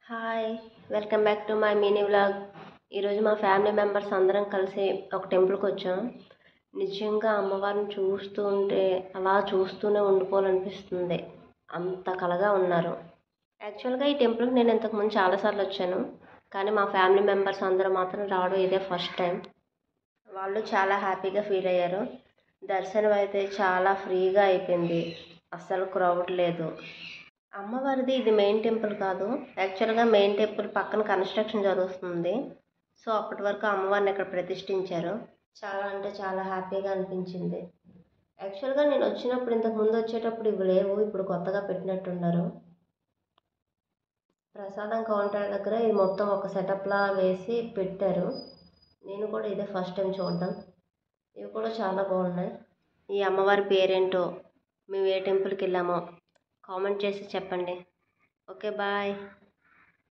Hi welcome back to my mini vlog. ఈరోజు మా family members అందరం కలిసి ఒక టెంపుల్కి వచ్చాం. నిజంగా అమ్మవారిని చూస్తూ ఉంటే అలా చూస్తూనే ఉండిపోవాలనిపిస్తుంది, అంత కలగా ఉన్నారు. యాక్చువల్గా ఈ టెంపుల్కి నేను ఇంతకుముందు చాలాసార్లు వచ్చాను, కానీ మా ఫ్యామిలీ మెంబర్స్ అందరూ మాత్రం రావడం ఇదే ఫస్ట్ టైం. వాళ్ళు చాలా హ్యాపీగా ఫీల్ అయ్యారు. దర్శనం అయితే చాలా ఫ్రీగా అయిపోయింది, అస్సలు క్రౌడ్ లేదు. అమ్మవారిది ఇది మెయిన్ టెంపుల్ కాదు, యాక్చువల్గా మెయిన్ టెంపుల్ పక్కన కన్స్ట్రక్షన్ జరుగుతుంది. సో అప్పటి వరకు అమ్మవారిని ఇక్కడ ప్రతిష్ఠించారు. చాలా అంటే చాలా హ్యాపీగా అనిపించింది. యాక్చువల్గా నేను వచ్చినప్పుడు ఇంతకు ముందు వచ్చేటప్పుడు ఇవి లేవు, ఇప్పుడు కొత్తగా పెట్టినట్టున్నారు. ప్రసాదం కౌంటర్ దగ్గర ఇది మొత్తం ఒక సెటప్లా వేసి పెట్టారు. నేను కూడా ఇదే ఫస్ట్ టైం చూడడం. ఇవి కూడా చాలా బాగున్నాయి. ఈ అమ్మవారి పేరేంటో, మేము ఏ టెంపుల్కి వెళ్ళామో కామెంట్ చేసి చెప్పండి. Okay bye.